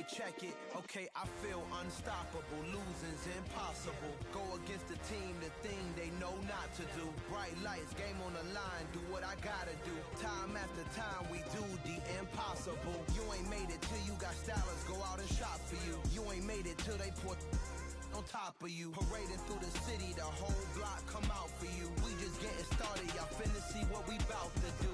check it. Okay, I feel unstoppable. Losing's impossible. Go against the team, the thing they know not to do. Bright lights, game on the line, do what I gotta do. Time after time, we do the impossible. You ain't made it till you got stylists go out and shop for you. You ain't made it till they put on top of you. Parading through the city, the whole block come out for you. We just getting started, y'all finna see what we bout to do.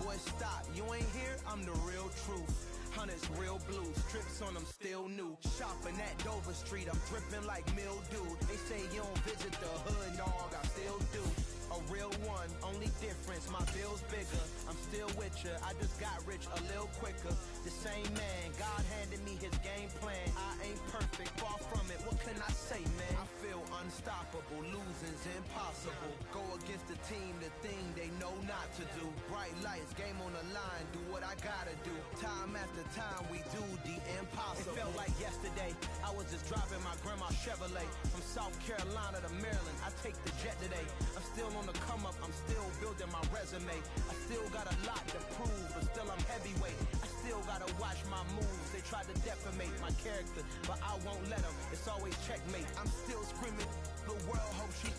Boy, stop, you ain't here, I'm the real truth. Hundreds real blue, strips on them still new. Shopping at Dover Street, I'm dripping like mildew. They say you don't visit the hood, dog, I still do. A real one, only difference, my bill's bigger. I'm still with ya, I just got rich a little quicker. The same man, God handed me his game plan. I ain't perfect, far from it, what can I say, man? I feel unstoppable, losing's impossible. Go against the team, the thing they know not to do. Bright lights, game on the line, do what I gotta do. Time after time, we do the impossible. It felt like yesterday, I was just driving my grandma's Chevrolet. From South Carolina to Maryland, I take the jet today. I'm still on the come up, I'm still building my resume. I still got a lot to prove, but still I'm heavyweight. I still gotta watch my moves. They try to defamate my character, but I won't let them. It's always checkmate. I'm still screaming, the world hopes she.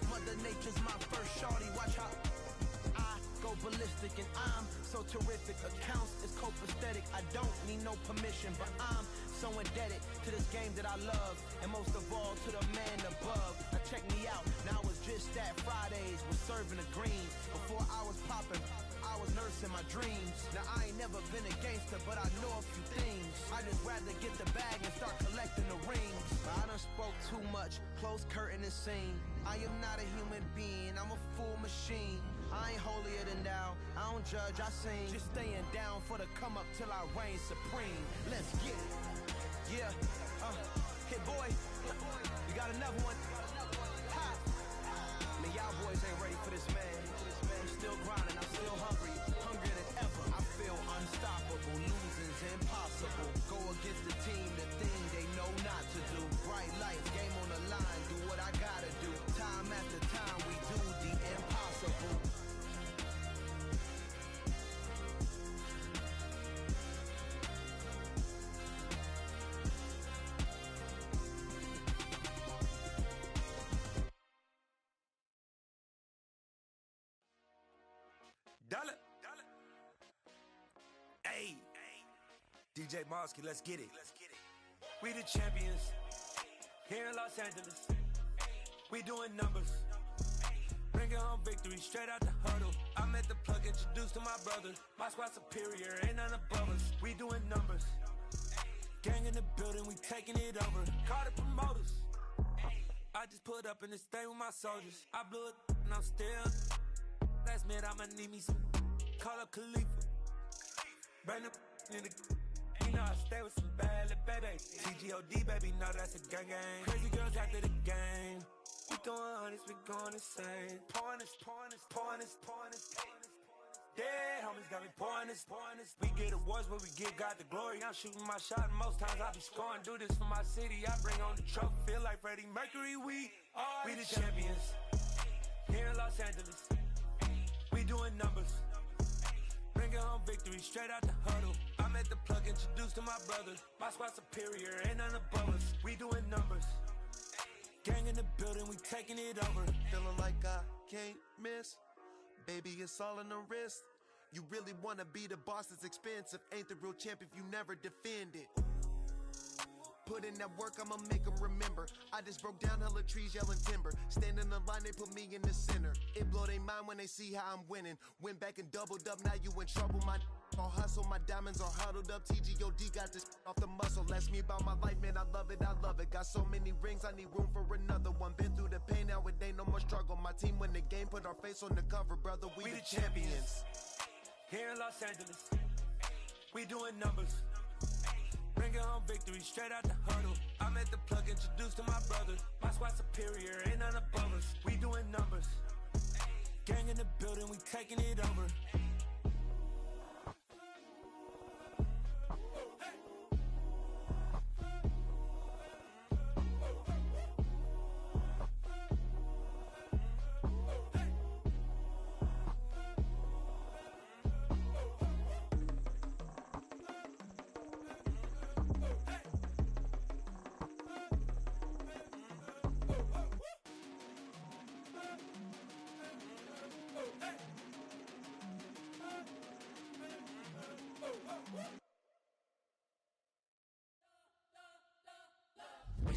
Mother Nature's my first shorty, watch how I go ballistic and I'm so terrific. Accounts is copacetic, I don't need no permission, but I'm so indebted to this game that I love, and most of all to the man above. Now check me out, now it's just that Fridays was serving the greens. Before I was popping, I was nursing my dreams. Now I ain't never been a gangster, but I know a few things. I just rather get the bag and start collecting the rings. But I done spoke too much, close curtain and scene. I am not a human being, I'm a full machine. I ain't holier than thou, I don't judge, I sing. Just staying down for the come up till I reign supreme. Let's get it. Yeah, hey boy, you got another one. Ha. Man, y'all boys ain't ready for this, man. I'm still grinding, I'm still hungry, hungrier than ever. I feel unstoppable, losing's impossible. Go against the team, the thing they know not to do. Bright lights, game on the line, do what I gotta do. Time after time, we do the impossible. Dollar. Hey. DJ Mosky, let's get it. We the champions here in Los Angeles. We doing numbers. Bringing home victory straight out the huddle. I'm at the plug, introduced to my brother. My squad superior, ain't none above us. We doing numbers. Gang in the building, we taking it over. Call the promoters. I just put up in this thing with my soldiers. I blew it and I'm still. Last minute I'ma need me some. Call up Khalifa. Bring the in the. You know I stay with some bad little baby. TGOD baby, know that's a gang gang. Crazy girls after the game. We throwing hundreds, we going insane. Pouring this. Dead homies got me pouring this. We get awards, but we give God the glory. I'm shooting my shot, and most times I be scoring. Do this for my city, I bring on the trophy. Feel like Freddie Mercury, we the champions here in Los Angeles. We doing numbers. Bringing home victory straight out the huddle. I'm at the plug, introduced to my brother. My squad superior, ain't none above us. We doing numbers. Gang in the building, we taking it over. Feeling like I can't miss. Baby, it's all in the wrist. You really wanna be the boss, it's expensive. Ain't the real champ if you never defend it. Put in that work, I'ma make them remember. I just broke down hella trees, yelling timber. Standing in the line, they put me in the center. It blow their mind when they see how I'm winning. Went back and doubled up, now you in trouble. My all hustle, my diamonds are huddled up. TGOD got this off the muscle. Ask me about my life, man, I love it. Got so many rings, I need room for another one. Been through the pain, now it ain't no more struggle. My team win the game, put our face on the cover, brother. We the champions. Here in Los Angeles, we doing numbers. Bringing home victory straight out the huddle. I'm at the plug, introduced to my brother. My squad superior, ain't none above us. We doing numbers. Gang in the building, we taking it over.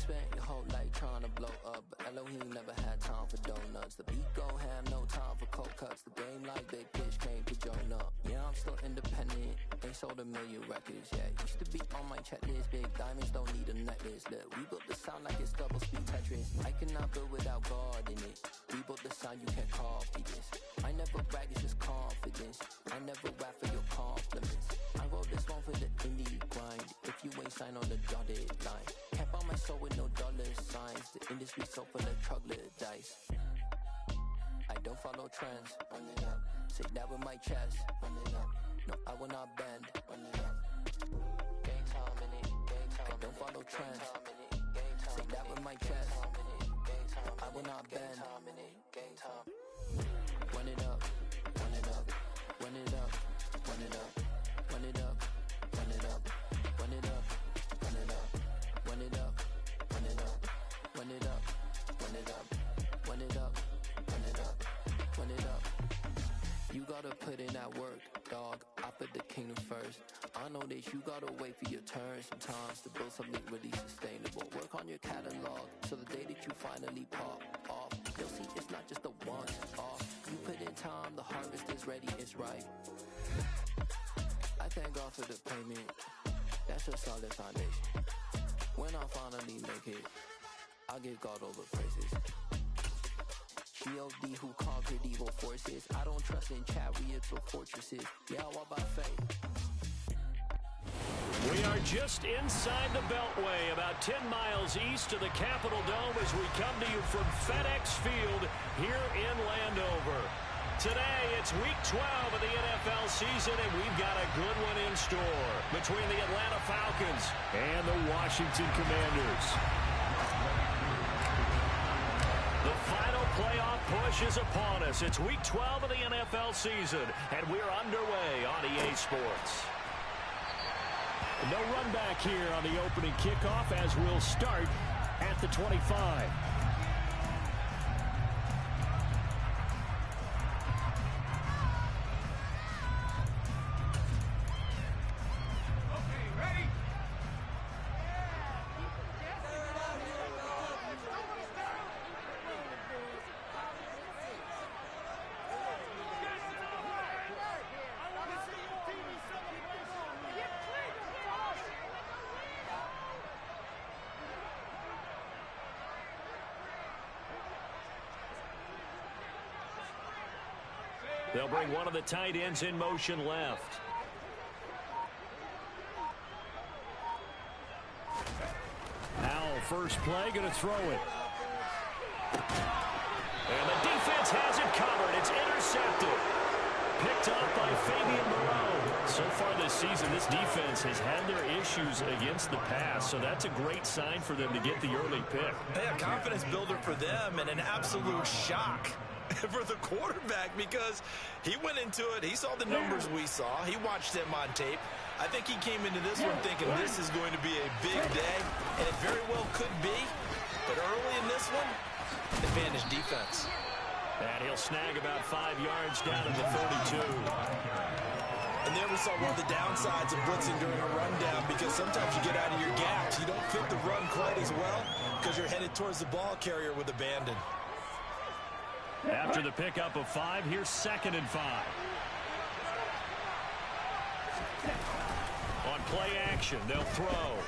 spent your whole life trying to blow up, but Elohim never had time for donuts. The beat go ham, no time for cold cuts. The game like Big Fish came to join up. Yeah, I'm still independent, ain't sold a million records yet. Used to be on my checklist, big diamonds don't need a necklace. Look, we built the sound like it's double speed Tetris. I cannot build without God in it. We built the sound, you can't copy this. I never brag, it's just confidence. I never rap for your compliments. I wrote this one for the indie grind. If you ain't signed on the dotted line, can't buy my soul with no dollar signs. The industry so full of troglodytes. I don't follow trends. Run it up. Say that with my chest. Run it up. No, I will not bend. Run it up. Game time in it. Game time. I don't follow trends. Say that with my chest. I will not bend. Game time. Run it up. Run it up. Run it up. Run it up. Run it up. Run it up. Run it up. Run it up. Run it up. Run it up. Run it up. Run it up. Run it up. Run it up. Run it up. You gotta put in that work, dog. I put the kingdom first. I know that you gotta wait for your turn sometimes to build something really sustainable. Work on your catalog, so the day that you finally pop off, you'll see it's not just a one-off. You put in time, the harvest is ready, it's ripe. I thank God for the payment. That's a solid foundation. When I finally make it, I'll give God all the praises. G.O.D. who conquered evil forces. I don't trust in chariots or fortresses. Yeah, I walk by faith. We are just inside the Beltway, about 10 miles east of the Capitol Dome as we come to you from FedEx Field here in Landover. Today, it's week 12 of the NFL season, and we've got a good one in store between the Atlanta Falcons and the Washington Commanders. The final playoff push is upon us. It's week 12 of the NFL season, and we're underway on EA Sports. No run back here on the opening kickoff as we'll start at the 25. They'll bring one of the tight ends in motion left. Howell, first play, going to throw it. And the defense has it covered. It's intercepted. Picked up by Fabian Moreau. So far this season, this defense has had their issues against the pass, so that's a great sign for them to get the early pick. Yeah, confidence builder for them and an absolute shock for the quarterback because he went into it. He saw the numbers we saw. He watched them on tape. I think he came into this one thinking this is going to be a big day, and it very well could be. But early in this one, advantage defense. And he'll snag about 5 yards down at the 32. And there we saw one of the downsides of blitzing during a rundown because sometimes you get out of your gaps. You don't fit the run quite as well because you're headed towards the ball carrier with abandon. After the pickup of 5, here's 2nd and 5. On play action, they'll throw.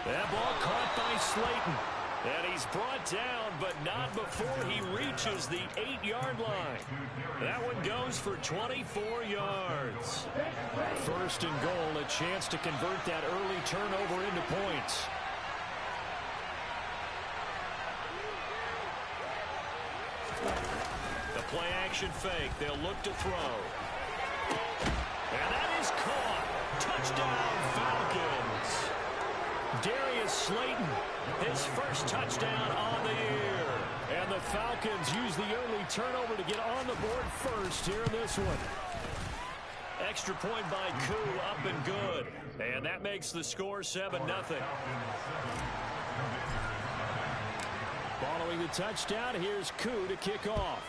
That ball caught by Slayton. And he's brought down, but not before he reaches the 8-yard line. That one goes for 24 yards. 1st and goal, a chance to convert that early turnover into points. The play-action fake. They'll look to throw. And that is caught. Touchdown, Falcons. Darius Slayton, his first touchdown on the year. And the Falcons use the early turnover to get on the board first here in this one. Extra point by Koo, up and good. And that makes the score 7-0. Following the touchdown, here's Koo to kick off.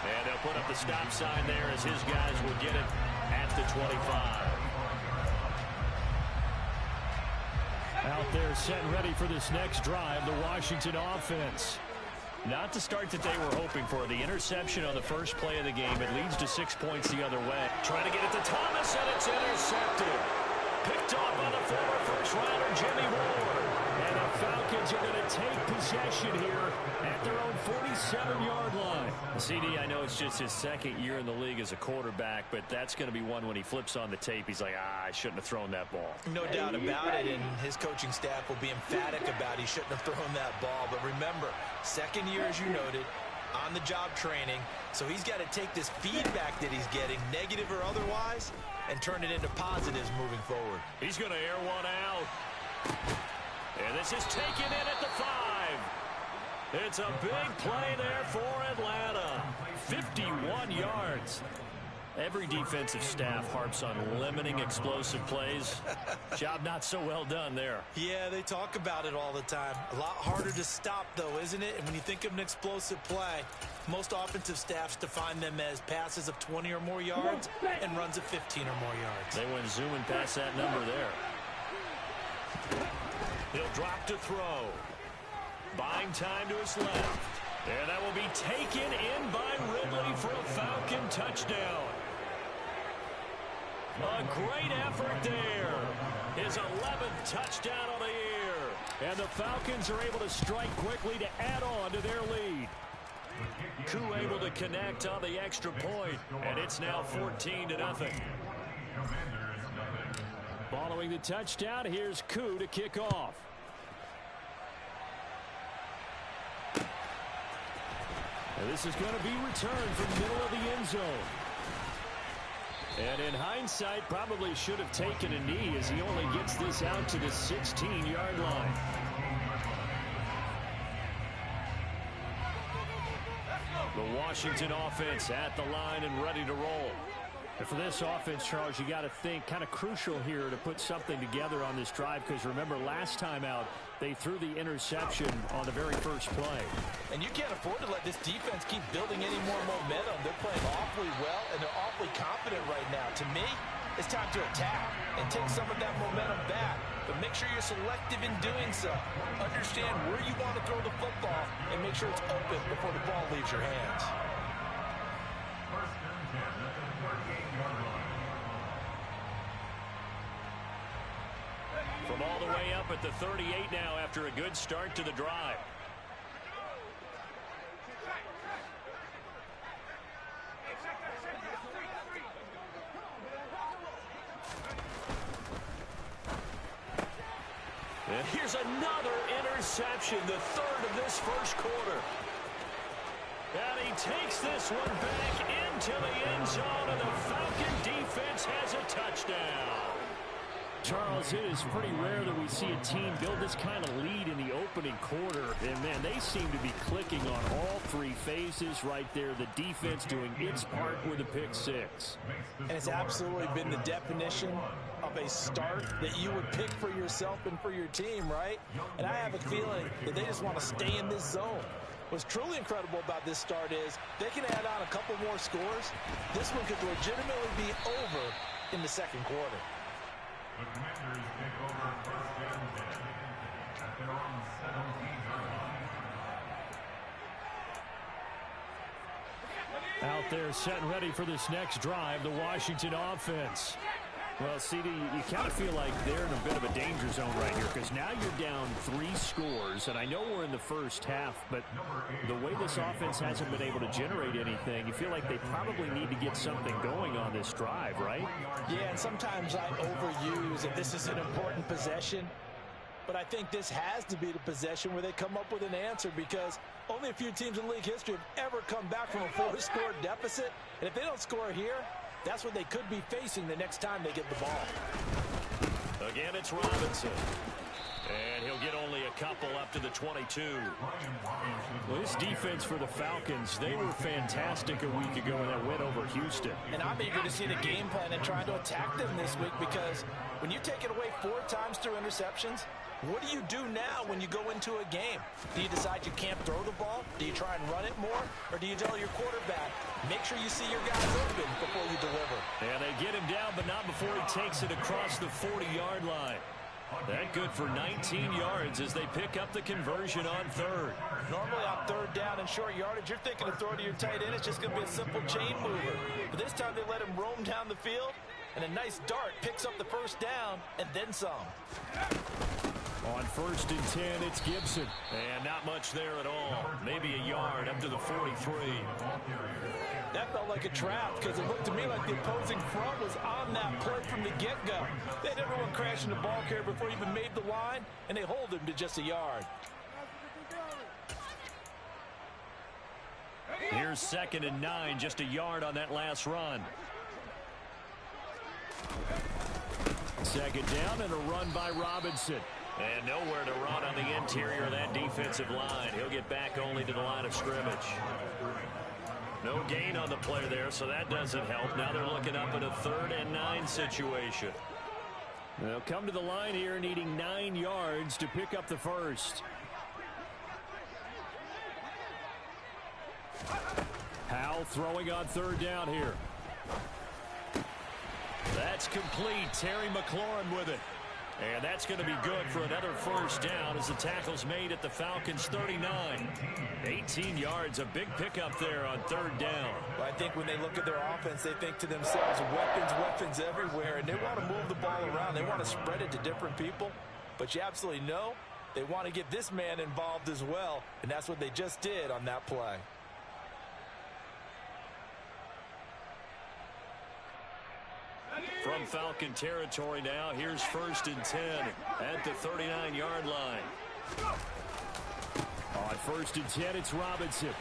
And they'll put up the stop sign there as his guys will get it at the 25. Out there set and ready for this next drive, the Washington offense. Not the start that they were hoping for. The interception on the first play of the game. It leads to 6 points the other way. Trying to get it to Thomas, and it's intercepted. Picked off by the former first-rounder, Jimmy Ward. And the Falcons are going to take possession here at their own 47-yard line. CD, I know it's just his second year in the league as a quarterback, but that's going to be one when he flips on the tape. He's like, I shouldn't have thrown that ball. No doubt about it, and his coaching staff will be emphatic about he shouldn't have thrown that ball. But remember, second year, as you noted, on-the-job training, so he's got to take this feedback that he's getting, negative or otherwise, and turn it into positives moving forward. He's going to air one out. And this is taken in at the 5. It's a big play there for Atlanta. 51 yards. Every defensive staff harps on limiting explosive plays. Job not so well done there. Yeah, they talk about it all the time. A lot harder to stop, though, isn't it? And when you think of an explosive play, most offensive staffs define them as passes of 20 or more yards and runs of 15 or more yards. They went zooming past that number there. He'll drop to throw. Buying time to his left. And that will be taken in by Ridley for a Falcon touchdown. A great effort there. His 11th touchdown of the year. And the Falcons are able to strike quickly to add on to their lead. Koo able to connect on the extra point. And it's now 14-0. Following the touchdown, here's Koo to kick off. And this is going to be returned from the middle of the end zone. And in hindsight, probably should have taken a knee as he only gets this out to the 16-yard line. The Washington offense at the line and ready to roll. And for this offense, Charles, you got to think kind of crucial here to put something together on this drive, because remember last time out they threw the interception on the very first play. And you can't afford to let this defense keep building any more momentum. They're playing awfully well, and they're awfully confident right now. To me, it's time to attack and take some of that momentum back. But make sure you're selective in doing so. Understand where you want to throw the football and make sure it's open before the ball leaves your hands. From all the way up at the 38 now after a good start to the drive. And here's another interception, the third of this first quarter. And he takes this one back into the end zone, and the Falcon defense has a touchdown. Charles, it is pretty rare that we see a team build this kind of lead in the opening quarter. And, man, they seem to be clicking on all three phases right there. The defense doing its part with a pick six. And it's absolutely been the definition of a start that you would pick for yourself and for your team, right? And I have a feeling that they just want to stay in this zone. What's truly incredible about this start is they can add on a couple more scores. This one could legitimately be over in the second quarter. The Commanders take over first down at their own 17-yard line. Out there set and ready for this next drive, the Washington offense. Well, CD, you kind of feel like they're in a bit of a danger zone right here, because now you're down 3 scores, and I know we're in the first half, but the way this offense hasn't been able to generate anything, you feel like they probably need to get something going on this drive, right? Yeah, and sometimes I overuse that this is an important possession, but I think this has to be the possession where they come up with an answer, because only a few teams in league history have ever come back from a 4-score deficit, and if they don't score here, that's what they could be facing the next time they get the ball. Again, it's Robinson. And he'll get only a couple up to the 22. Well, this defense for the Falcons, they were fantastic a week ago in that win over Houston. And I'm eager to see the game plan and trying to attack them this week, because when you take it away 4 times through interceptions, What do you do now when you go into a game? Do you decide you can't throw the ball? Do you try and run it more? Or do you tell your quarterback, make sure you see your guys open before you deliver? Yeah, they get him down, but not before he takes it across the 40-yard line. That good for 19 yards as they pick up the conversion on third. Normally on third down and short yardage, you're thinking of throwing to your tight end. It's just going to be a simple chain mover. But this time they let him roam down the field, and a nice dart picks up the first down and then some. On 1st and 10, it's Gibson. And not much there at all. Maybe a yard up to the 43. That felt like a trap because it looked to me like the opposing front was on that play from the get-go. They had everyone crashing the ball carrier before he even made the line, and they hold him to just a yard. Here's 2nd and 9, just a yard on that last run. 2nd down and a run by Robinson. And nowhere to run on the interior of that defensive line. He'll get back only to the line of scrimmage. No gain on the play there, so that doesn't help. Now they're looking up at a 3rd and 9 situation. They'll come to the line here needing 9 yards to pick up the first. Howell throwing on 3rd down here. That's complete. Terry McLaurin with it. And that's going to be good for another first down as the tackle's made at the Falcons' 39. 18 yards, a big pickup there on 3rd down. Well, I think when they look at their offense, they think to themselves, weapons everywhere, and they want to move the ball around. They want to spread it to different people. But you absolutely know they want to get this man involved as well, and that's what they just did on that play. From Falcon territory now, here's 1st and 10 at the 39-yard line. On 1st and 10, it's Robinson.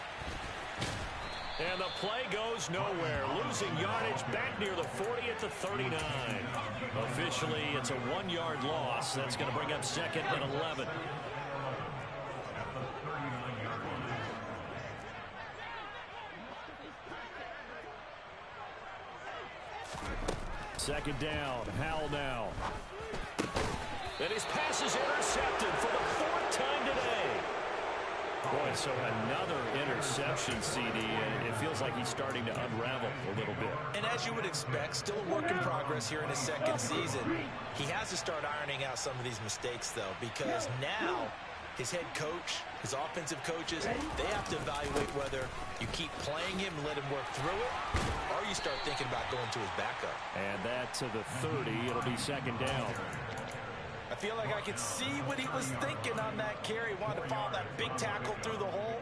And the play goes nowhere. Losing yardage back near the 40 at the 39. Officially, it's a 1-yard loss. That's going to bring up 2nd and 11. Second down, Howell now. And his pass is intercepted for the 4th time today. Boy, so another interception, CD, and it feels like he's starting to unravel a little bit. And as you would expect, still a work in progress here in his 2nd season. He has to start ironing out some of these mistakes, though, because now his head coach, his offensive coaches, they have to evaluate whether you keep playing him and let him work through it, or you start thinking about going to his backup. And that to the 30. It'll be 2nd down. I feel like I could see what he was thinking on that carry. He wanted to follow that big tackle through the hole.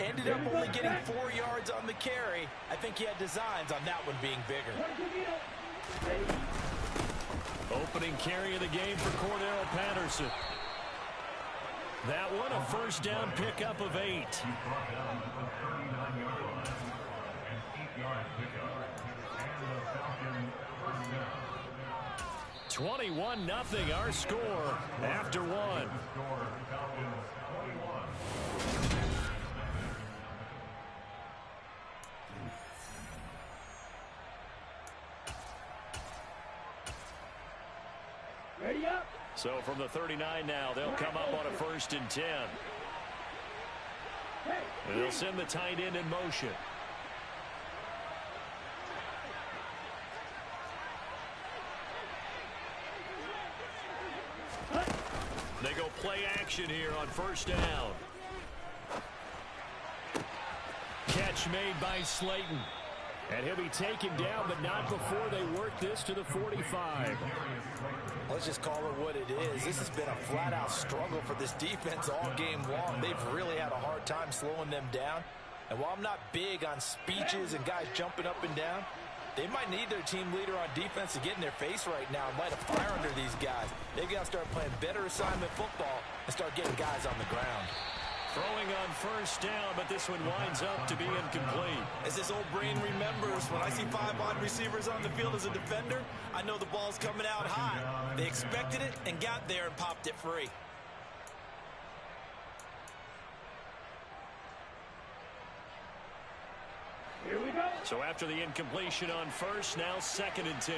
Ended up only getting 4 yards on the carry. I think he had designs on that one being bigger. Opening carry of the game for Cordero Patterson. That one, a first down pickup of 8. 21-0 our score after 1. Ready up. So from the 39 now, they'll come up on a 1st and 10. And they'll send the tight end in motion. They go play action here on 1st down. Catch made by Slayton. And he'll be taken down, but not before they work this to the 45. Let's just call it what it is. This has been a flat-out struggle for this defense all game long. They've really had a hard time slowing them down. And while I'm not big on speeches and guys jumping up and down, they might need their team leader on defense to get in their face right now and light a fire under these guys. They've got to start playing better assignment football and start getting guys on the ground. Throwing on 1st down, but this one winds up to be incomplete. As this old brain remembers, when I see 5 wide receivers on the field as a defender, I know the ball's coming out high. They expected it and got there and popped it free. Here we go. So after the incompletion on 1st, now 2nd and 10.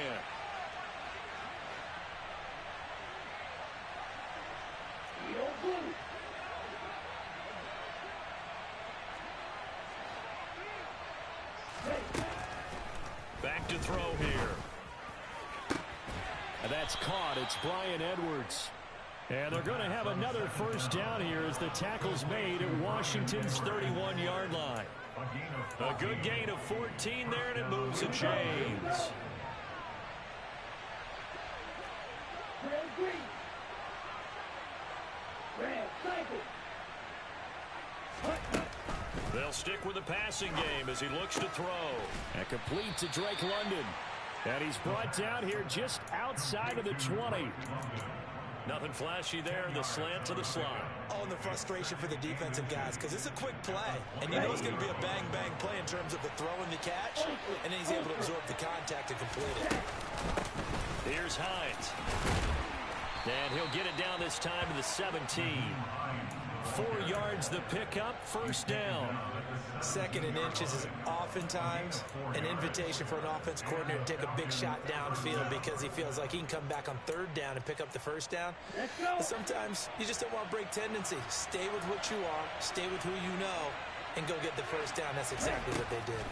It's caught. It's Brian Edwards. And they're going to have another first down here as the tackle's made at Washington's 31-yard line. A good gain of 14 there, and it moves the chains. They'll stick with the passing game as he looks to throw. And complete to Drake London. And he's brought down here just outside of the 20. Nothing flashy there. The slant to the slot. Oh, and the frustration for the defensive guys, because it's a quick play. And you know it's going to be a bang-bang play in terms of the throw and the catch. And then he's able to absorb the contact and complete it. Here's Hines. And he'll get it down this time to the 17. 4 yards the pickup, first down. Second and inches is oftentimes an invitation for an offense coordinator to take a big shot downfield because he feels like he can come back on third down and pick up the first down. But sometimes you just don't want to break tendency. Stay with what you are, stay with who you know, and go get the first down. That's exactly what they did.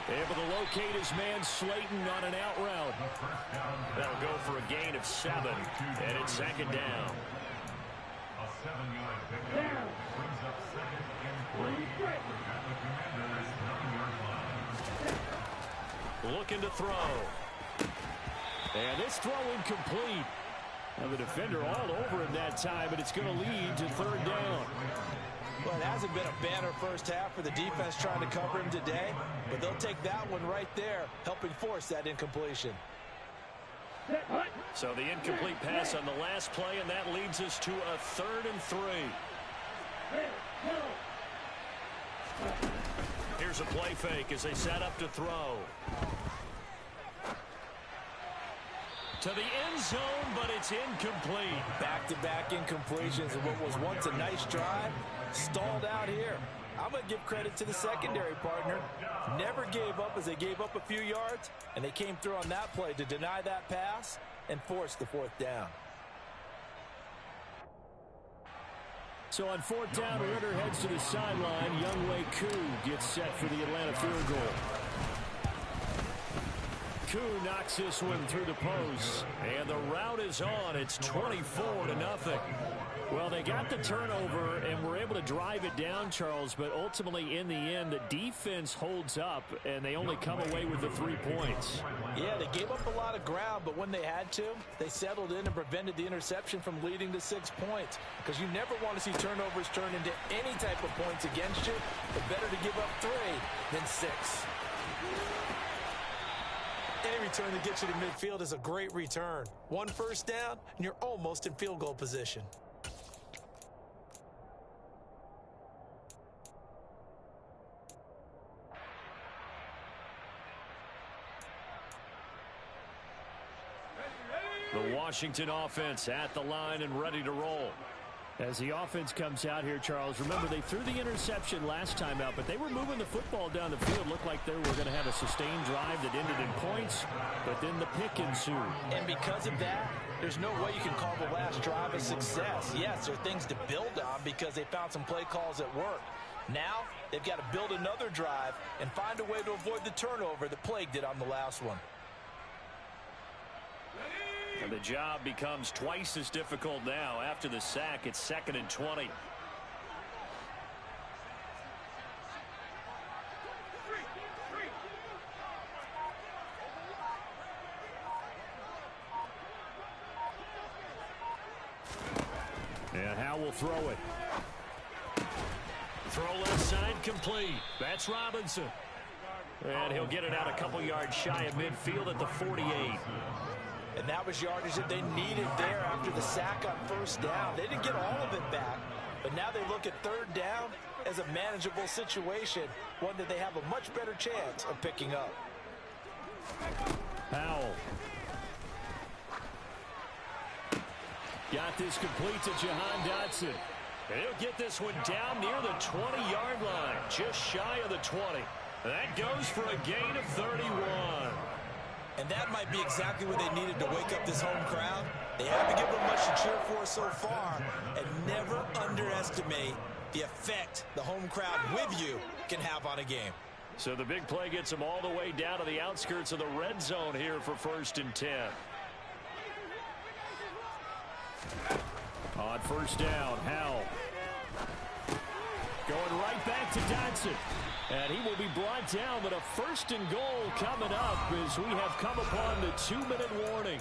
Able to locate his man Slayton on an out route. That'll go for a gain of 7, and it's second down. A 7-yard pickup brings up second and 3 at the Commander's 9-yard line. Looking to throw. And this throw incomplete. Now the defender all over him that time, but it's going to lead to third down. Well, it hasn't been a banner first half for the defense trying to cover him today, but they'll take that one right there, helping force that incompletion. So the incomplete pass on the last play, and that leads us to a 3rd and 3. Here's a play fake as they set up to throw. To the end zone, but it's incomplete. Back-to-back incompletions of what was once a nice drive, stalled out here. I'm going to give credit to the secondary partner. Never gave up as they gave up a few yards, and they came through on that play to deny that pass and force the 4th down. So on 4th down, Ritter heads to the sideline. Younghoe Koo gets set for the Atlanta field goal. Koo knocks this one through the post, and the route is on. It's 24-0. Well, they got the turnover and were able to drive it down, Charles, but ultimately in the end, the defense holds up, and they only come away with the 3 points. Yeah, they gave up a lot of ground, but when they had to, they settled in and prevented the interception from leading to 6 points, because you never want to see turnovers turn into any type of points against you, but better to give up 3 than 6. Any return that gets you to midfield is a great return. 1 first down, and you're almost in field goal position. The Washington offense at the line and ready to roll. As the offense comes out here, Charles, remember they threw the interception last time out, but they were moving the football down the field. Looked like they were going to have a sustained drive that ended in points, but then the pick ensued. And because of that, there's no way you can call the last drive a success. Yes, there are things to build on because they found some play calls that work. Now, they've got to build another drive and find a way to avoid the turnover that plagued it on the last one. And the job becomes twice as difficult now. After the sack, it's 2nd and 20. And Howe will throw it. Throw left side complete. That's Robinson. And he'll get it out a couple yards shy of midfield at the 48. And that was yardage that they needed there after the sack on first down. They didn't get all of it back, but now they look at third down as a manageable situation, one that they have a much better chance of picking up. Howell. Got this complete to Jahan Dotson. And he'll get this one down near the 20-yard line, just shy of the 20. That goes for a gain of 31. And that might be exactly what they needed to wake up this home crowd. They haven't given them much to cheer for so far, and never underestimate the effect the home crowd with you can have on a game. So the big play gets them all the way down to the outskirts of the red zone here for 1st and 10. On 1st down, Howell. Going right back to Dodson. And he will be brought down, but a 1st and goal coming up as we have come upon the 2-minute warning.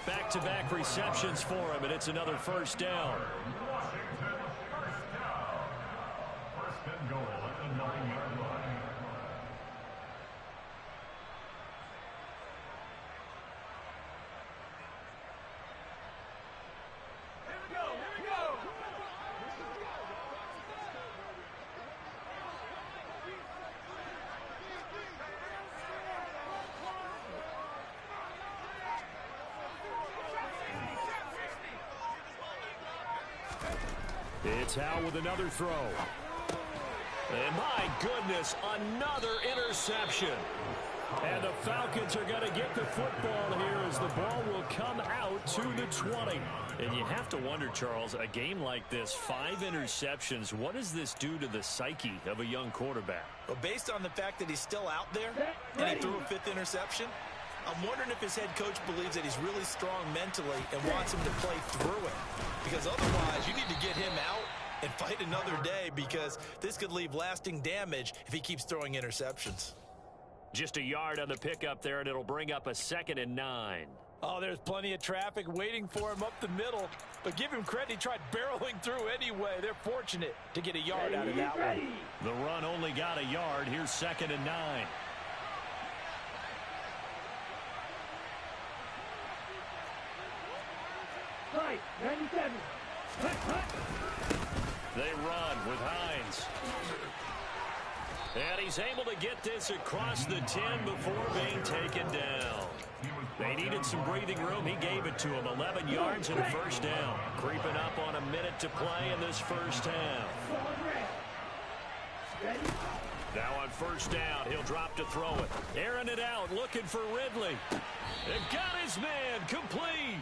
Back-to-back receptions for him, and it's another 1st down. Washington, 1st down. 1st and goal at the 9-yard line. Here we go, here we go. It's Howell with another throw. And my goodness, another interception. And the Falcons are going to get the football here as the ball will come out to the 20. And you have to wonder, Charles, a game like this, 5 interceptions, what does this do to the psyche of a young quarterback? Well, based on the fact that he's still out there and he threw a 5th interception, I'm wondering if his head coach believes that he's really strong mentally and wants him to play through it. Because otherwise, you need to get him out and fight another day, because this could leave lasting damage if he keeps throwing interceptions. Just a yard on the pickup there, and it'll bring up a 2nd and 9. Oh, there's plenty of traffic waiting for him up the middle. But give him credit, he tried barreling through anyway. They're fortunate to get a yard out of that one. The run only got a yard. Here's 2nd and 9. Right, 97. They run with Hines. And he's able to get this across the 10 before being taken down. They needed some breathing room. He gave it to him. 11 yards and a 1st down. Creeping up on a minute to play in this 1st half. Now on 1st down, he'll drop to throw it. Airing it out, looking for Ridley. It got his man complete.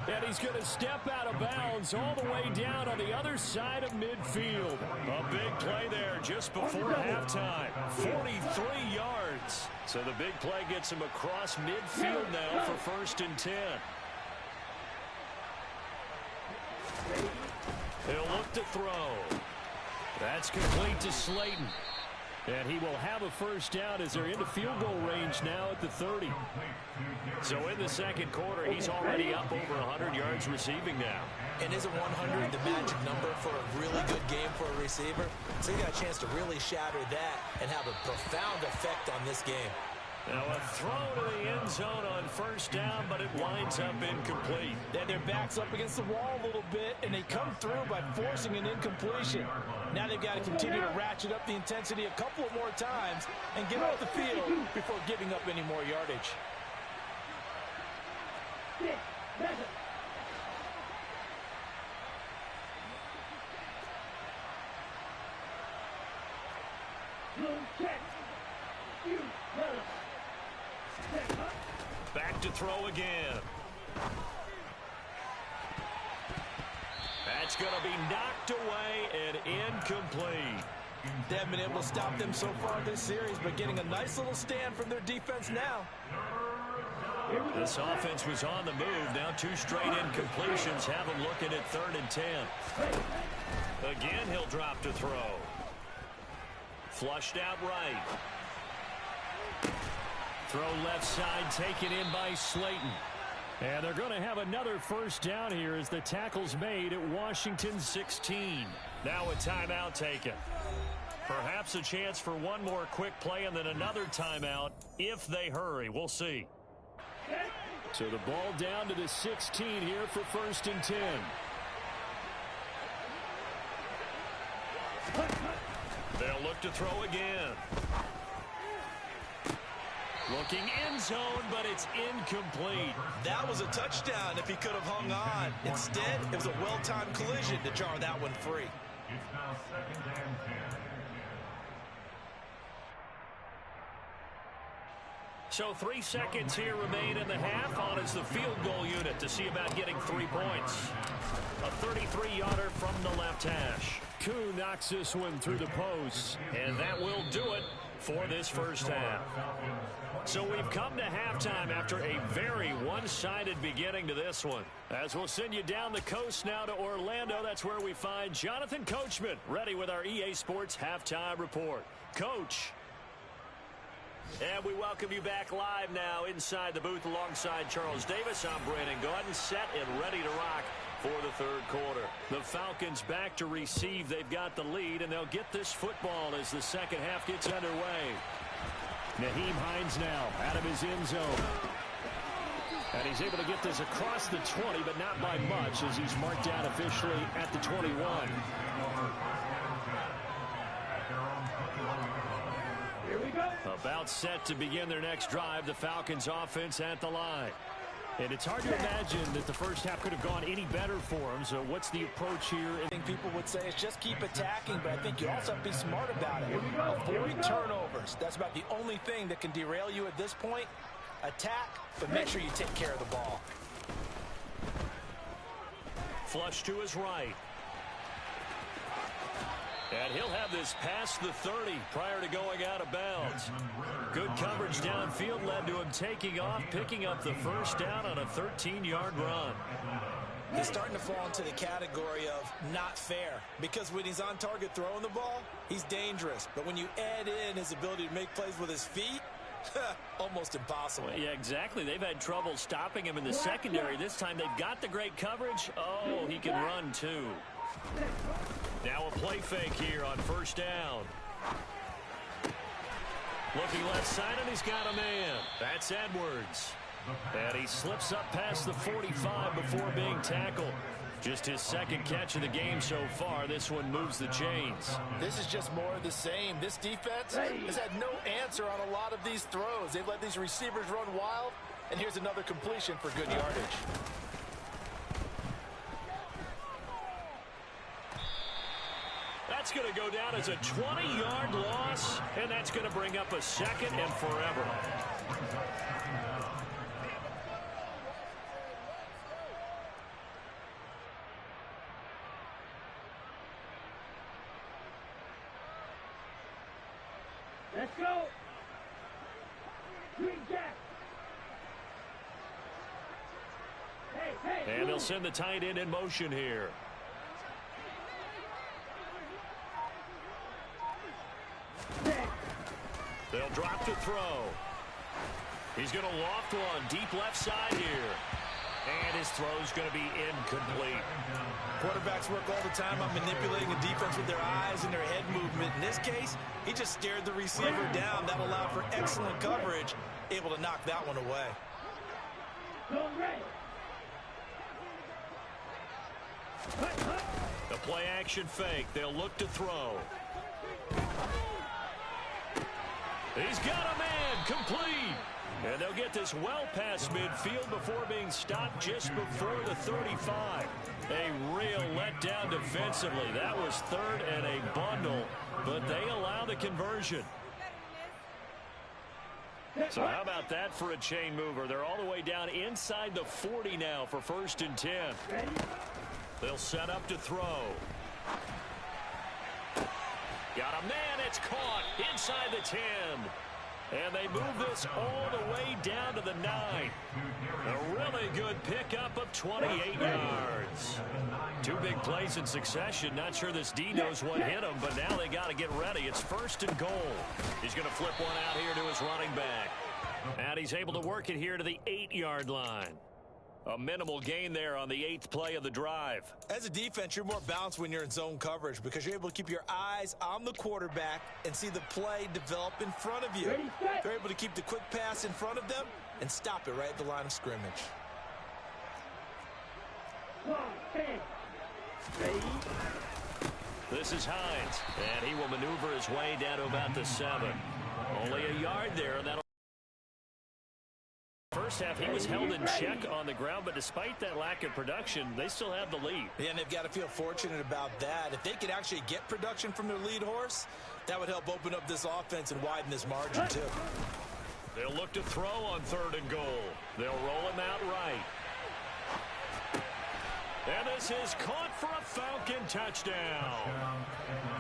And he's going to step out of bounds all the way down on the other side of midfield. A big play there just before halftime. 43 yards. So the big play gets him across midfield now for 1st and 10. He'll look to throw. That's complete to Slayton. And he will have a 1st down as they're into field goal range now at the 30. So in the 2nd quarter, he's already up over 100 yards receiving now. And isn't 100 the magic number for a really good game for a receiver? So he got a chance to really shatter that and have a profound effect on this game. Now a throw to the end zone on 1st down, but it winds up incomplete. Then their back's up against the wall a little bit, and they come through by forcing an incompletion. Now they've got to continue to ratchet up the intensity a couple of more times and get off the field before giving up any more yardage. Back to throw again. That's going to be knocked away and incomplete. They haven't been able to stop them so far this series, but getting a nice little stand from their defense now. This offense was on the move. Now 2 straight incompletions have them looking at 3rd and 10. Again, he'll drop to throw. Flushed out right. Throw left side, taken in by Slayton. And they're going to have another 1st down here as the tackle's made at Washington 16. Now a timeout taken. Perhaps a chance for one more quick play and then another timeout if they hurry. We'll see. So the ball down to the 16 here for 1st and 10. They'll look to throw again. Looking end zone, but it's incomplete. That was a touchdown if he could have hung on. Instead, it was a well-timed collision to jar that one free. It's now 2nd and 10. So 3 seconds here remain in the half. On is the field goal unit to see about getting 3 points. A 33-yarder from the left hash. Koo knocks this one through the post, and that will do it for this first half. So we've come to halftime after a very one-sided beginning to this one. As we'll send you down the coast now to Orlando, that's where we find Jonathan Coachman ready with our EA Sports Halftime Report. Coach. And we welcome you back live now inside the booth alongside Charles Davis. I'm Brandon Gaudin, set and ready to rock for the third quarter. The Falcons back to receive. They've got the lead, and they'll get this football as the second half gets underway. Nyheim Hines now out of his end zone. And he's able to get this across the 20, but not by much as he's marked down officially at the 21. Here we go. About set to begin their next drive, the Falcons offense at the line. And it's hard to imagine that the first half could have gone any better for them. So what's the approach here? I think people would say is just keep attacking, but I think you also have to be smart about it. Avoid turnovers. That's about the only thing that can derail you at this point. Attack, but make sure you take care of the ball. Flush to his right. And he'll have this past the 30 prior to going out of bounds. Good coverage downfield led to him taking off, picking up the first down on a 13-yard run. He's starting to fall into the category of not fair, because when he's on target throwing the ball, he's dangerous. But when you add in his ability to make plays with his feet, almost impossible. Well, yeah, exactly. They've had trouble stopping him in the secondary. This time they've got the great coverage. Oh, he can run too. Now a play fake here on first down. Looking left side, and he's got a man. That's Edwards. And he slips up past the 45 before being tackled. Just his second catch of the game so far. This one moves the chains. This is just more of the same. This defense has had no answer on a lot of these throws. They've let these receivers run wild, and here's another completion for good yardage. That's going to go down as a 20-yard loss, and that's going to bring up a second and forever. Let's go. Green Jack. Hey. And they'll send the tight end in motion here. They'll drop to throw. He's going to loft one deep left side here. And his throw's going to be incomplete. Quarterbacks work all the time on manipulating a defense with their eyes and their head movement. In this case, he just stared the receiver down. That allowed for excellent coverage, able to knock that one away. The play action fake. They'll look to throw. He's got a man, complete. And they'll get this well past midfield before being stopped just before the 35. A real letdown defensively. That was third and a bundle, but they allow the conversion. So how about that for a chain mover? They're all the way down inside the 40 now for 1st and 10. They'll set up to throw. Got a man, it's caught inside the 10. And they move this all the way down to the 9. A really good pickup of 28 yards. Two big plays in succession. Not sure this D knows what hit him, but now they got to get ready. It's 1st and goal. He's going to flip one out here to his running back. And he's able to work it here to the 8-yard line. A minimal gain there on the 8th play of the drive. As a defense, you're more balanced when you're in zone coverage because you're able to keep your eyes on the quarterback and see the play develop in front of you. They're able to keep the quick pass in front of them and stop it right at the line of scrimmage. This is Hines, and he will maneuver his way down to about the 7. Only a yard there, and that'll... First half, he was held in check on the ground, but despite that lack of production, they still have the lead. Yeah, and they've got to feel fortunate about that. If they could actually get production from their lead horse, that would help open up this offense and widen this margin, too. They'll look to throw on 3rd and goal. They'll roll him out right. And this is caught for a Falcon touchdown.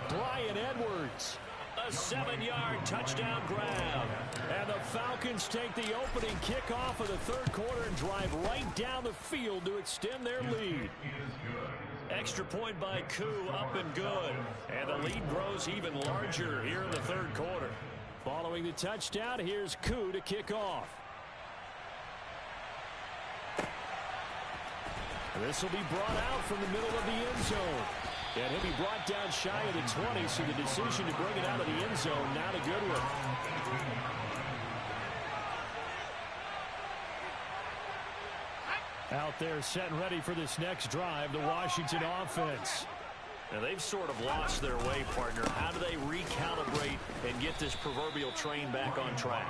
Brian Edwards. A a 7-yard touchdown grab. And the Falcons take the opening kickoff of the third quarter and drive right down the field to extend their lead. Extra point by Koo, up and good. And the lead grows even larger here in the third quarter. Following the touchdown, here's Koo to kick off. This will be brought out from the middle of the end zone. And he'll be brought down shy of the 20, so the decision to bring it out of the end zone, not a good one. Out there set and ready for this next drive, the Washington offense. Now, they've sort of lost their way, partner. How do they recalibrate and get this proverbial train back on track?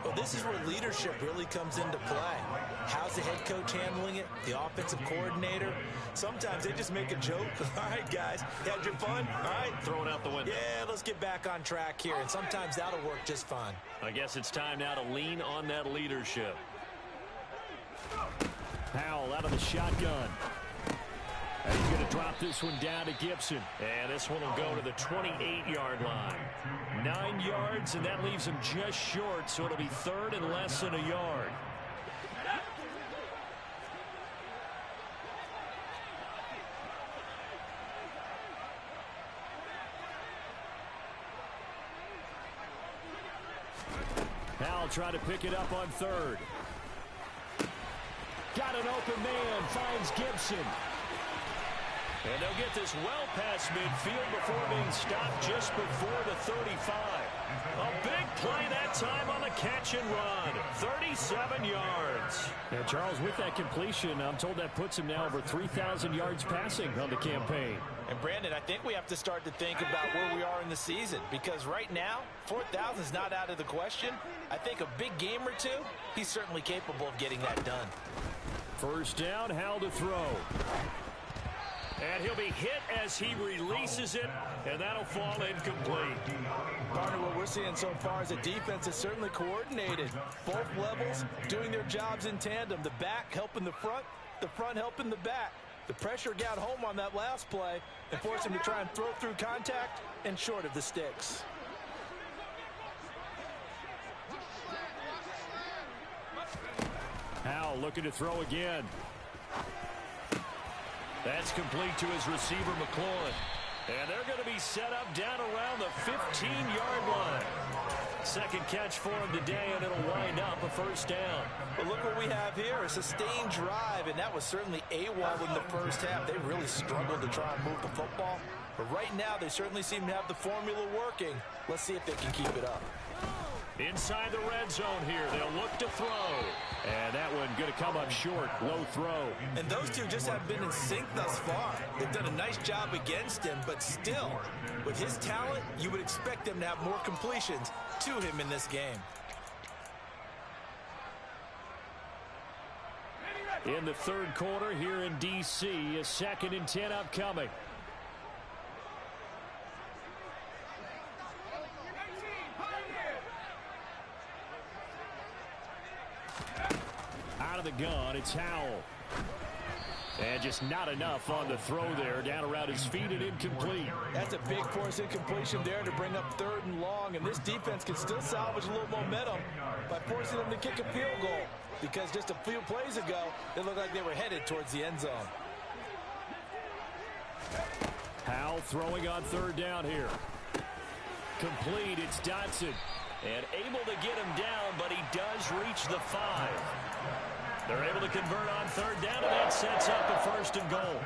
Well, this is where leadership really comes into play. How's the head coach handling it? The offensive coordinator? Sometimes they just make a joke. All right, guys, you had your fun? All right. Throw it out the window. Yeah, let's get back on track here. And sometimes that'll work just fine. I guess it's time now to lean on that leadership. Powell out of the shotgun. And he's going to drop this one down to Gibson. And this one will go to the 28-yard line. 9 yards, and that leaves him just short, so it'll be third and less than a yard. Powell trying to pick it up on third. Got an open man, finds Gibson. And they'll get this well past midfield before being stopped just before the 35. A big play that time on the catch and run. 37 yards. Now, Charles, with that completion, I'm told that puts him now over 3,000 yards passing on the campaign. And, Brandon, I think we have to start to think about where we are in the season, because right now, 4,000 is not out of the question. I think a big game or two, he's certainly capable of getting that done. First down, Howell to throw. And he'll be hit as he releases it, and that'll fall incomplete. Partner, what we're seeing so far is the defense is certainly coordinated. Both levels doing their jobs in tandem. The back helping the front helping the back. The pressure got home on that last play and forced him to try and throw through contact and short of the sticks. Howell looking to throw again. That's complete to his receiver, McLaurin. And they're going to be set up down around the 15-yard line. Second catch for him today, and it'll wind up a first down. But look what we have here, a sustained drive, and that was certainly AWOL in the first half. They really struggled to try and move the football. But right now, they certainly seem to have the formula working. Let's see if they can keep it up. Inside the red zone here, they'll look to throw. And that one going to come up short, low throw. And those two just haven't been in sync thus far. They've done a nice job against him, but still, with his talent, you would expect them to have more completions to him in this game. In the third quarter here in D.C., a 2nd and 10 upcoming. Out of the gun, it's Howell. And just not enough on the throw there. Down around his feet and incomplete. That's a big force incompletion there to bring up 3rd and long. And this defense can still salvage a little momentum by forcing them to kick a field goal. Because just a few plays ago, they looked like they were headed towards the end zone. Howell throwing on 3rd down here. Complete, it's Dotson. And able to get him down, but he does reach the 5. They're able to convert on 3rd down, and that sets up a 1st and goal.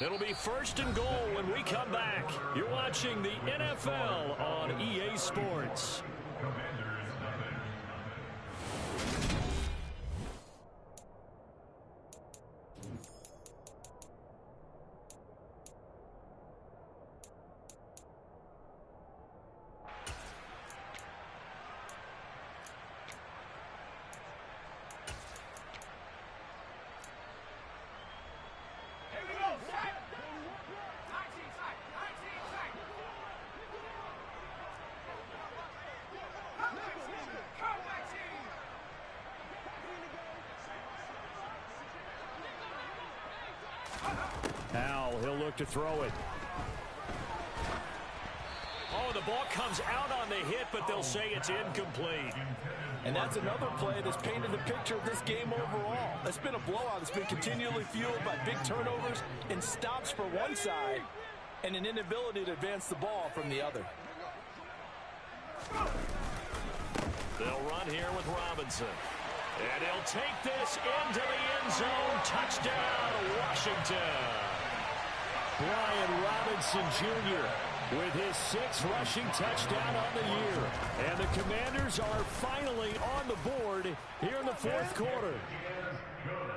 It'll be 1st and goal when we come back. You're watching the NFL on EA Sports. Howell, he'll look to throw it. Oh, the ball comes out on the hit, but they'll say it's incomplete. And that's another play that's painted the picture of this game overall. It's been a blowout. It's been continually fueled by big turnovers and stops for one side and an inability to advance the ball from the other. They'll run here with Robinson. And he'll take this into the end zone. Touchdown, Washington. Brian Robinson Jr. with his 6th rushing touchdown on the year. And the Commanders are finally on the board here in the 4th quarter.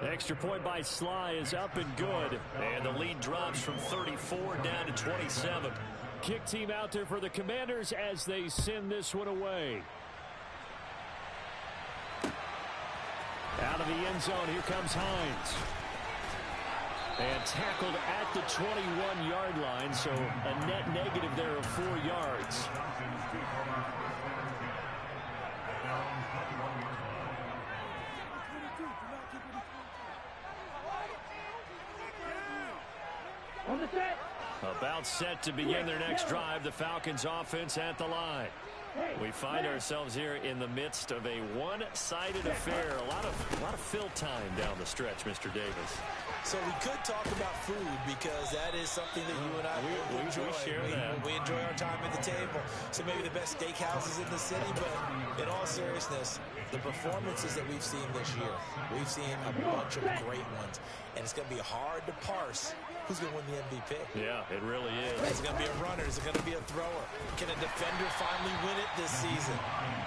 Extra point by Sly is up and good. And the lead drops from 34 down to 27. Kick team out there for the Commanders as they send this one away. Out of the end zone, here comes Hines. And tackled at the 21-yard line, so a net negative there of 4 yards. On the set. About set to begin their next drive, the Falcons offense at the line. We find ourselves here in the midst of a one-sided affair. A lot of fill time down the stretch, Mr. Davis. So we could talk about food because that is something that you and I enjoy. We share that. We enjoy our time at the table. So maybe the best steakhouses in the city, but in all seriousness, the performances that we've seen this year, we've seen a bunch of great ones. And it's going to be hard to parse who's going to win the MVP. Yeah, it really is. Is it going to be a runner? Is it going to be a thrower? Can a defender finally win it this season?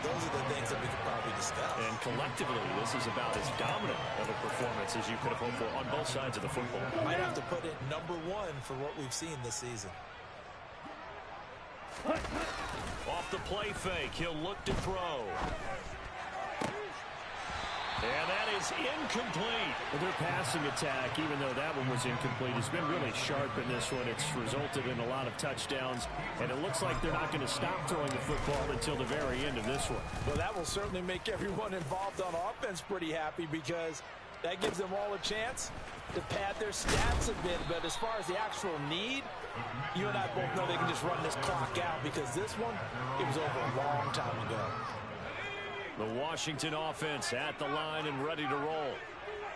Those are the things that we could probably discuss. And collectively, this is about as dominant of a performance as you could have hoped for on both sides of the football. Might have to put it #1 for what we've seen this season. Off the play fake, he'll look to throw. And that is incomplete. Well, their passing attack, even though that one was incomplete, has been really sharp in this one. It's resulted in a lot of touchdowns, and it looks like they're not going to stop throwing the football until the very end of this one. Well, that will certainly make everyone involved on offense pretty happy because that gives them all a chance to pad their stats a bit. But as far as the actual need, you and I both know they can just run this clock out because this one, it was over a long time ago. The Washington offense at the line and ready to roll.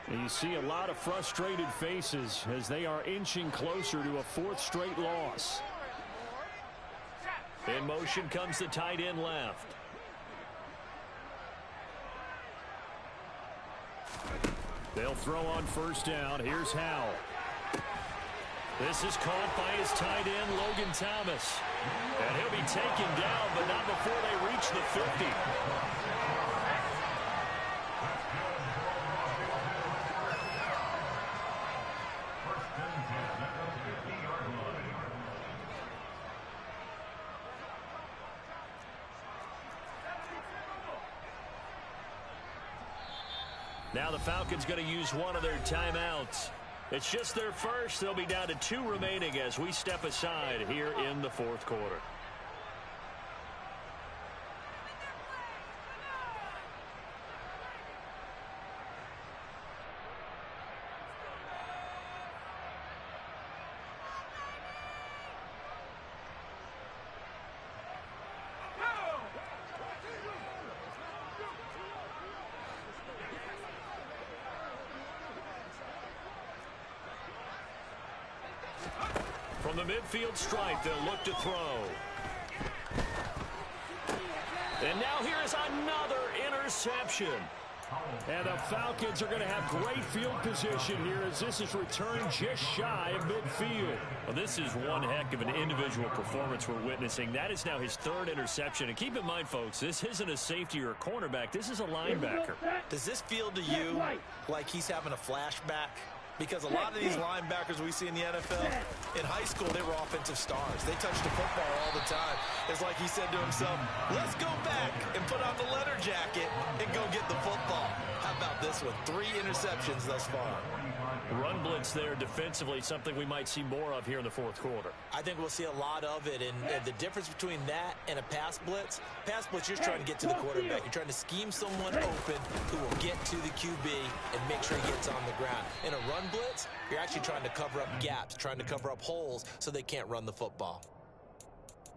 And you see a lot of frustrated faces as they are inching closer to a 4th straight loss. In motion comes the tight end left. They'll throw on 1st down. Here's Howell. This is caught by his tight end, Logan Thomas. And he'll be taken down, but not before they reach the 50. Now the Falcons going to use one of their timeouts. It's just their first. They'll be down to 2 remaining as we step aside here in the 4th quarter. From the midfield stripe, they'll look to throw. And now here is another interception. And the Falcons are going to have great field position here as this is returned just shy of midfield. Well, this is one heck of an individual performance we're witnessing. That is now his 3rd interception. And keep in mind, folks, this isn't a safety or a cornerback. This is a linebacker. Does this feel to you like he's having a flashback? Because a lot of these linebackers we see in the NFL, in high school, they were offensive stars. They touched the football all the time. It's like he said to himself, let's go back and put on the letter jacket and go get the football. How about this one? 3 interceptions thus far. Run blitz there defensively, something we might see more of here in the 4th quarter. I think we'll see a lot of it, and the difference between that and a pass blitz, you're just trying to get to the quarterback. You're trying to scheme someone open who will get to the QB and make sure he gets on the ground. In a run blitz, you're actually trying to cover up gaps, trying to cover up holes so they can't run the football.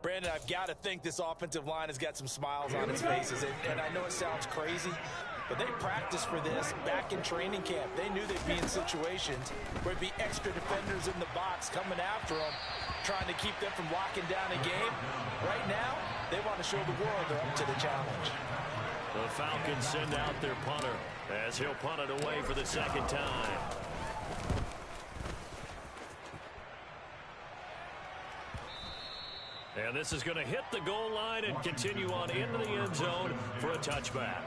Brandon, I've got to think this offensive line has got some smiles on its faces. And I know it sounds crazy, but they practiced for this back in training camp. They knew they'd be in situations where there'd be extra defenders in the box coming after them, trying to keep them from locking down a game. Right now, they want to show the world they're up to the challenge. The Falcons send out their punter as he'll punt it away for the second time. And this is going to hit the goal line and continue on into the end zone for a touchback.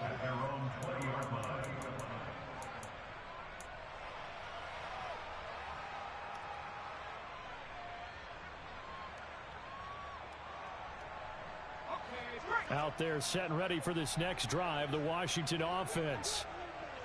Out there set and ready for this next drive, the Washington offense.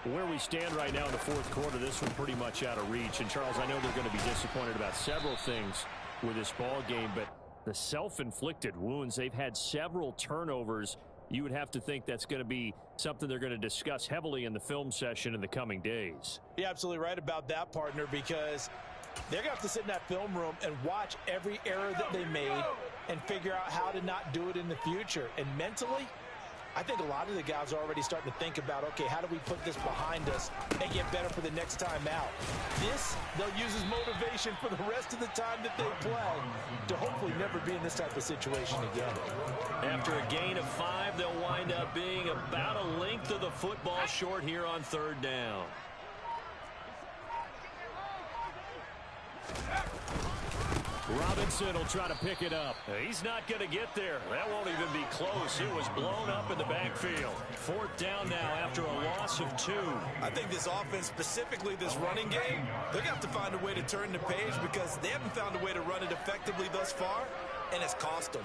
Where we stand right now in the fourth quarter, this one pretty much out of reach. And, Charles, I know they're going to be disappointed about several things with this ball game, but the self-inflicted wounds, they've had several turnovers. You would have to think that's going to be something they're going to discuss heavily in the film session in the coming days. You're absolutely right about that, partner, because they're going to have to sit in that film room and watch every error that they made and figure out how to not do it in the future. And mentally, I think a lot of the guys are already starting to think about, okay, how do we put this behind us and get better for the next time out? This, they'll use as motivation for the rest of the time that they play to hopefully never be in this type of situation again. After a gain of 5, they'll wind up being about a length of the football short here on third down. Robinson will try to pick it up. He's not going to get there. That won't even be close. It was blown up in the backfield. Fourth down now after a loss of 2. I think this offense, specifically this running game, they're going to have to find a way to turn the page because they haven't found a way to run it effectively thus far, and it's cost them.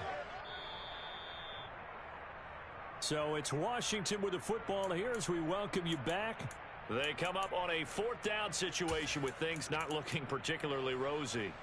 So it's Washington with the football here as we welcome you back. They come up on a fourth down situation with things not looking particularly rosy.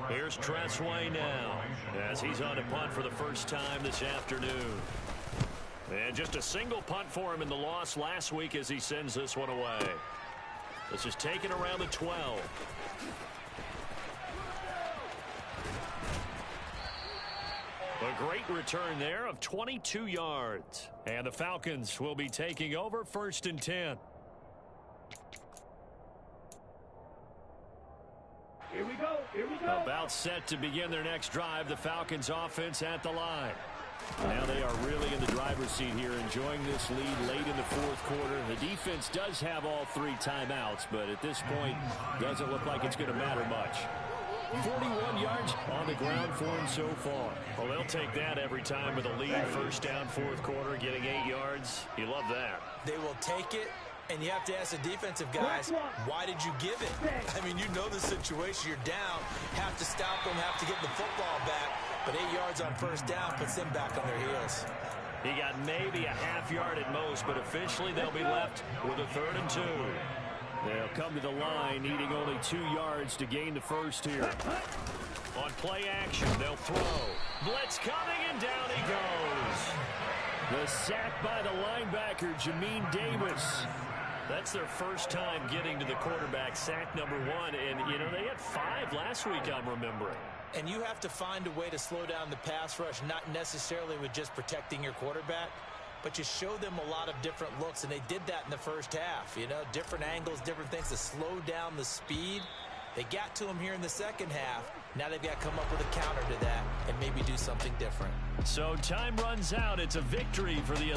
Here's Tressway now as he's on to punt for the first time this afternoon. And just a single punt for him in the loss last week as he sends this one away. This is taken around the 12. A great return there of 22 yards. And the Falcons will be taking over 1st and 10. Here we go. Here we go. About set to begin their next drive. The Falcons offense at the line. Now they are really in the driver's seat here, enjoying this lead late in the fourth quarter. The defense does have all 3 timeouts, but at this point, doesn't look like it's going to matter much. 41 yards on the ground for him so far. Well, they'll take that every time with a lead. First down, fourth quarter, getting 8 yards. You love that. They will take it. And you have to ask the defensive guys, why did you give it? I mean, you know the situation. You're down, have to stop them, have to get the football back. But 8 yards on first down puts them back on their heels. He got maybe a half yard at most, but officially they'll be left with a 3rd and 2. They'll come to the line, needing only 2 yards to gain the first here. On play action, they'll throw. Blitz coming, and down he goes. The sack by the linebacker, Jamin Davis. That's their first time getting to the quarterback, sack number 1. And, you know, they had 5 last week, I'm remembering. And you have to find a way to slow down the pass rush, not necessarily with just protecting your quarterback, but you show them a lot of different looks, and they did that in the first half. You know, different angles, different things to slow down the speed. They got to him here in the second half. Now they've got to come up with a counter to that and maybe do something different. So time runs out. It's a victory for the